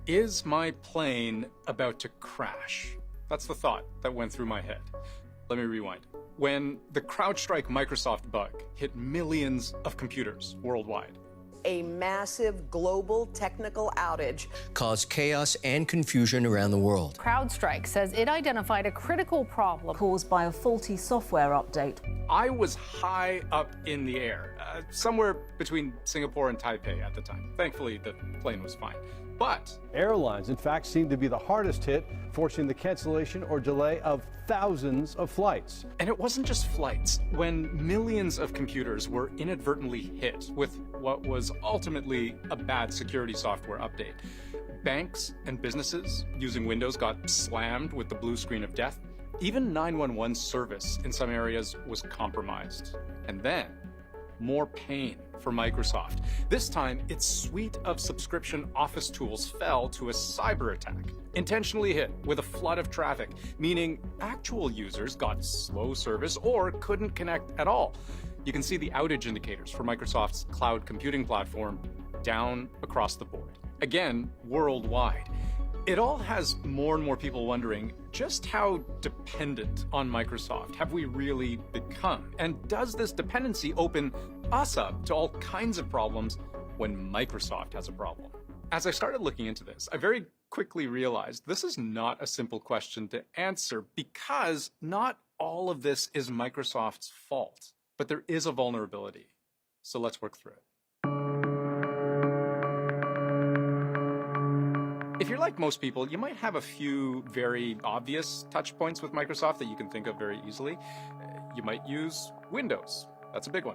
Is my plane about to crash? That's the thought that went through my head. Let me rewind. When the CrowdStrike Microsoft bug hit millions of computers worldwide, a massive global technical outage caused chaos and confusion around the world. CrowdStrike says it identified a critical problem caused by a faulty software update. I was high up in the air, somewhere between Singapore and Taipei at the time. Thankfully, the plane was fine. But airlines, in fact, seem to be the hardest hit, forcing the cancellation or delay of thousands of flights. And it wasn't just flights. When millions of computers were inadvertently hit with what was ultimately a bad security software update, banks and businesses using Windows got slammed with the blue screen of death. Even 911 service in some areas was compromised. And then, more pain for Microsoft. This time, its suite of subscription Office tools fell to a cyber attack, intentionally hit with a flood of traffic, meaning actual users got slow service or couldn't connect at all. You can see the outage indicators for Microsoft's cloud computing platform down across the board. Again, worldwide. It all has more and more people wondering just how dependent on Microsoft have we really become? And does this dependency open us up to all kinds of problems when Microsoft has a problem? As I started looking into this, I very quickly realized this is not a simple question to answer because not all of this is Microsoft's fault, but there is a vulnerability. So let's work through it. If you're like most people, you might have a few very obvious touch points with Microsoft that you can think of very easily. You might use Windows. That's a big one.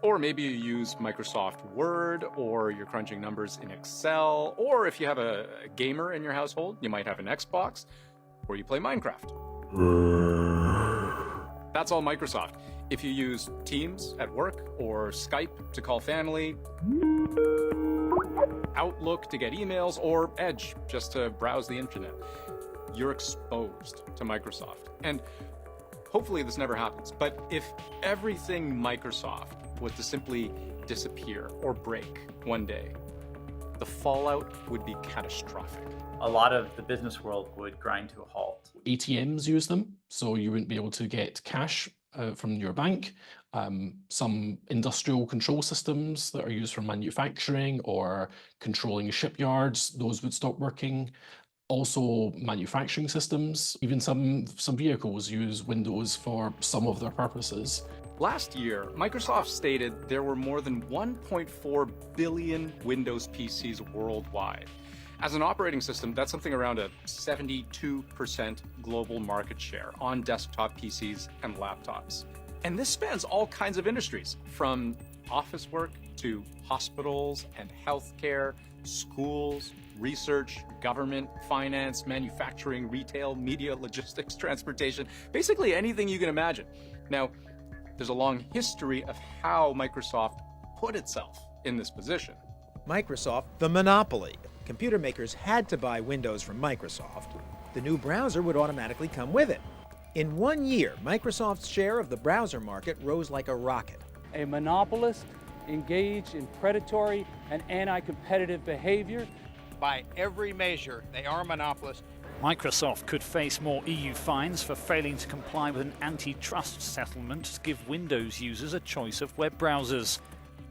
Or maybe you use Microsoft Word, or you're crunching numbers in Excel, or if you have a gamer in your household, you might have an Xbox, or you play Minecraft. That's all Microsoft. If you use Teams at work, or Skype to call family, Outlook to get emails, or Edge just to browse the internet, you're exposed to Microsoft. And hopefully this never happens, but if everything Microsoft was to simply disappear or break one day, the fallout would be catastrophic. A lot of the business world would grind to a halt. ATMs use them, so you wouldn't be able to get cash from your bank. Some industrial control systems that are used for manufacturing or controlling shipyards, those would stop working. Also manufacturing systems, even some vehicles use Windows for some of their purposes. Last year, Microsoft stated there were more than 1.4 billion Windows PCs worldwide. As an operating system, that's something around a 72% global market share on desktop PCs and laptops. And this spans all kinds of industries, from office work to hospitals and healthcare, schools, research, government, finance, manufacturing, retail, media, logistics, transportation, basically anything you can imagine. Now, there's a long history of how Microsoft put itself in this position. Microsoft, the monopoly. Computer makers had to buy Windows from Microsoft. The new browser would automatically come with it. In 1 year, Microsoft's share of the browser market rose like a rocket. A monopolist engaged in predatory and anti-competitive behavior. By every measure, they are monopolists. Microsoft could face more EU fines for failing to comply with an antitrust settlement to give Windows users a choice of web browsers.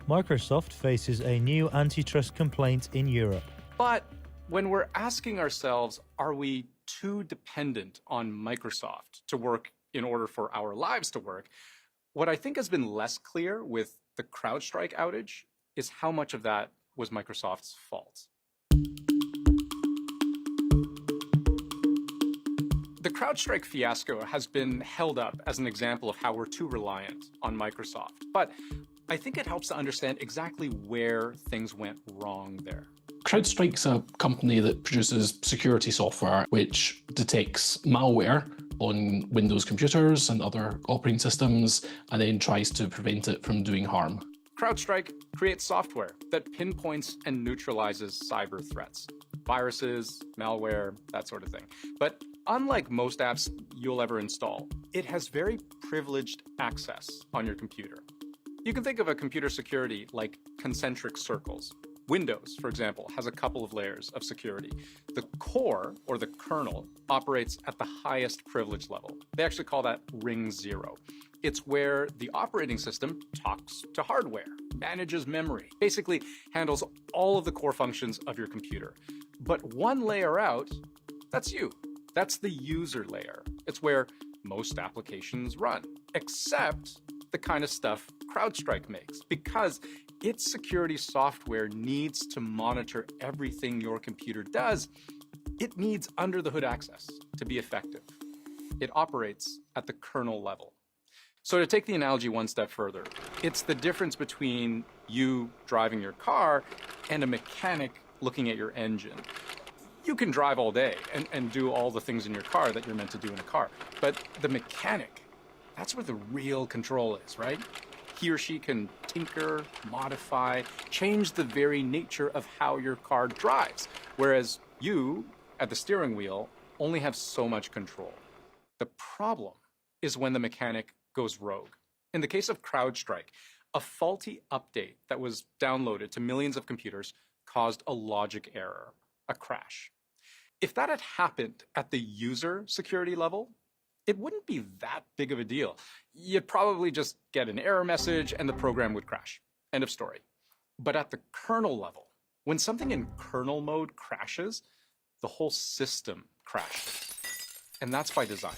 Microsoft faces a new antitrust complaint in Europe. But when we're asking ourselves, are we too dependent on Microsoft to work in order for our lives to work, what I think has been less clear with the CrowdStrike outage is how much of that was Microsoft's fault. The CrowdStrike fiasco has been held up as an example of how we're too reliant on Microsoft, but I think it helps to understand exactly where things went wrong there. CrowdStrike's a company that produces security software which detects malware on Windows computers and other operating systems and then tries to prevent it from doing harm. CrowdStrike creates software that pinpoints and neutralizes cyber threats. Viruses, malware, that sort of thing. But unlike most apps you'll ever install, it has very privileged access on your computer. You can think of a computer security like concentric circles. Windows, for example, has a couple of layers of security. The core, or the kernel, operates at the highest privilege level. They actually call that ring 0. It's where the operating system talks to hardware, manages memory, basically handles all of the core functions of your computer. But one layer out, that's you. That's the user layer. It's where most applications run, except the kind of stuff CrowdStrike makes, because its security software needs to monitor everything your computer does. It needs under-the-hood access to be effective. It operates at the kernel level. So to take the analogy one step further, it's the difference between you driving your car and a mechanic looking at your engine. You can drive all day and do all the things in your car that you're meant to do in a car, but the mechanic, that's where the real control is, right? He or she can tinker, modify, change the very nature of how your car drives, whereas you, at the steering wheel, only have so much control. The problem is when the mechanic goes rogue. In the case of CrowdStrike, a faulty update that was downloaded to millions of computers caused a logic error, a crash. If that had happened at the user security level, it wouldn't be that big of a deal. You'd probably just get an error message and the program would crash. End of story. But at the kernel level, when something in kernel mode crashes, the whole system crashes. And that's by design.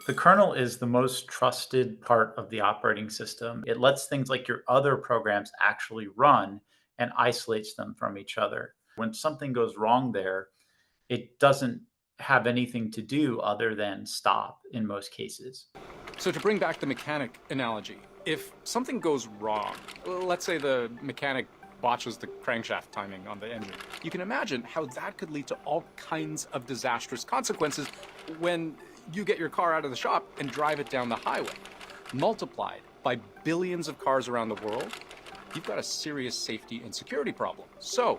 The kernel is the most trusted part of the operating system. It lets things like your other programs actually run and isolates them from each other. When something goes wrong there, it doesn't have anything to do other than stop in most cases. So to bring back the mechanic analogy, if something goes wrong, let's say the mechanic botches the crankshaft timing on the engine, you can imagine how that could lead to all kinds of disastrous consequences when you get your car out of the shop and drive it down the highway. Multiplied by billions of cars around the world, you've got a serious safety and security problem. So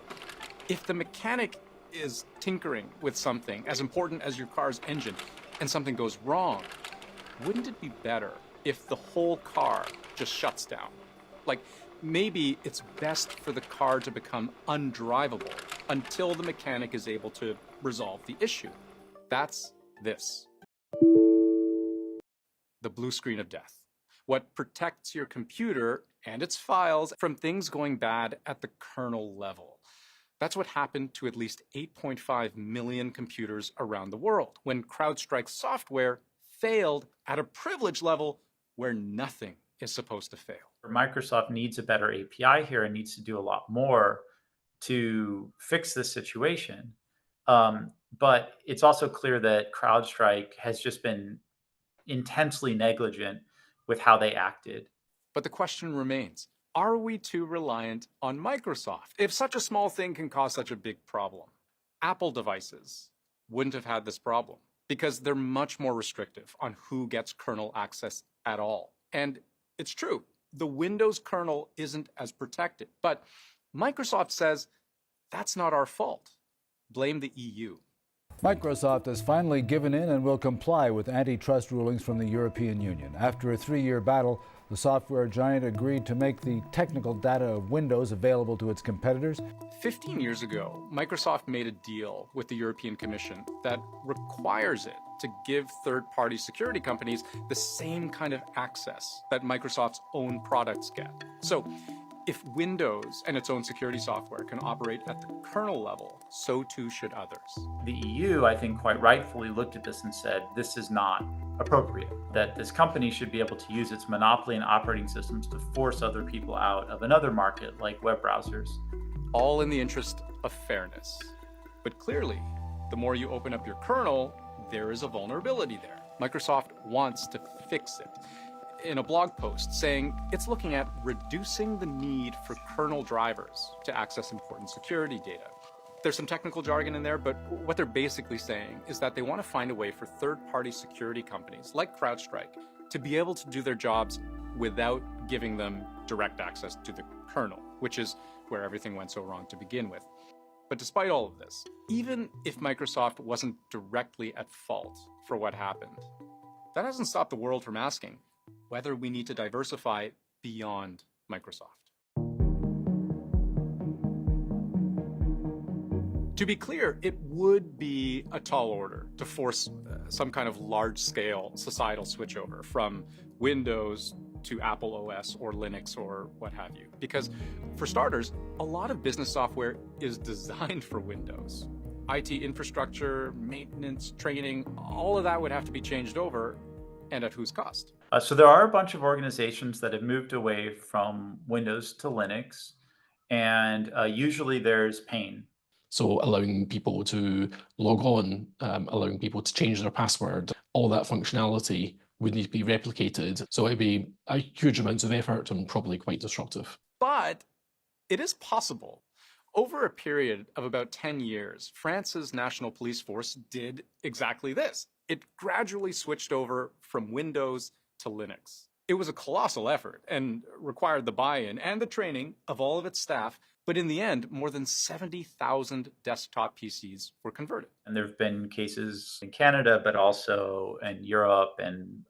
if the mechanic is tinkering with something as important as your car's engine and something goes wrong, wouldn't it be better if the whole car just shuts down? Like, maybe it's best for the car to become undrivable until the mechanic is able to resolve the issue. That's this. The blue screen of death. What protects your computer and its files from things going bad at the kernel level. That's what happened to at least 8.5 million computers around the world when CrowdStrike software failed at a privilege level where nothing is supposed to fail. Microsoft needs a better API here and needs to do a lot more to fix this situation. But it's also clear that CrowdStrike has just been intensely negligent with how they acted. But the question remains, are we too reliant on Microsoft if such a small thing can cause such a big problem? Apple devices wouldn't have had this problem because they're much more restrictive on who gets kernel access at all. And it's true, the Windows kernel isn't as protected, but Microsoft says that's not our fault. Blame the EU. Microsoft has finally given in and will comply with antitrust rulings from the European Union. After a 3-year battle, the software giant agreed to make the technical data of Windows available to its competitors. 15 years ago, Microsoft made a deal with the European Commission that requires it to give third-party security companies the same kind of access that Microsoft's own products get. So, if Windows and its own security software can operate at the kernel level, so too should others. The EU, I think, quite rightfully looked at this and said, this is not appropriate, that this company should be able to use its monopoly in operating systems to force other people out of another market like web browsers. All in the interest of fairness. But clearly, the more you open up your kernel, there is a vulnerability there. Microsoft wants to fix it. In a blog post saying it's looking at reducing the need for kernel drivers to access important security data. There's some technical jargon in there, but what they're basically saying is that they want to find a way for third-party security companies like CrowdStrike to be able to do their jobs without giving them direct access to the kernel, which is where everything went so wrong to begin with. But despite all of this, even if Microsoft wasn't directly at fault for what happened, that hasn't stopped the world from asking whether we need to diversify beyond Microsoft. To be clear, it would be a tall order to force some kind of large-scale societal switchover from Windows to Apple OS or Linux or what have you. Because for starters, a lot of business software is designed for Windows. IT infrastructure, maintenance, training, all of that would have to be changed over, and at whose cost? So there are a bunch of organizations that have moved away from Windows to Linux, and usually there's pain. So allowing people to log on, allowing people to change their password, all that functionality would need to be replicated. So it'd be a huge amount of effort and probably quite disruptive. But it is possible. Over a period of about 10 years, France's national police force did exactly this. It gradually switched over from Windows to Linux. It was a colossal effort and required the buy-in and the training of all of its staff. But in the end, more than 70,000 desktop PCs were converted. And there have been cases in Canada, but also in Europe and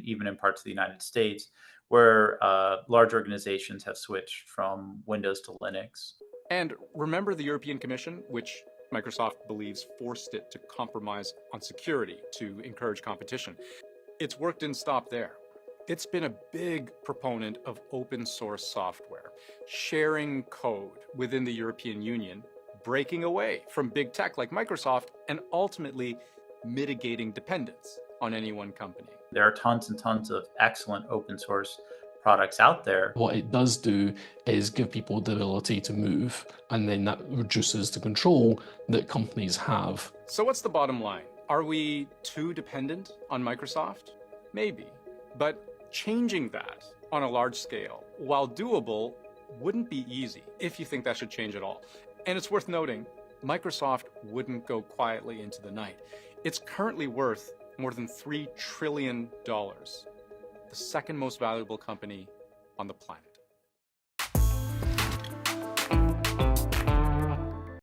even in parts of the United States, where large organizations have switched from Windows to Linux. And remember the European Commission, which Microsoft believes forced it to compromise on security to encourage competition. Its work didn't stop there. It's been a big proponent of open source software, sharing code within the European Union, breaking away from big tech like Microsoft, and ultimately mitigating dependence on any one company. There are tons and tons of excellent open source products out there. What it does do is give people the ability to move, and then that reduces the control that companies have. So what's the bottom line? Are we too dependent on Microsoft? Maybe, but changing that on a large scale, while doable, wouldn't be easy if you think that should change at all. And it's worth noting, Microsoft wouldn't go quietly into the night. It's currently worth more than $3 trillion, the second most valuable company on the planet.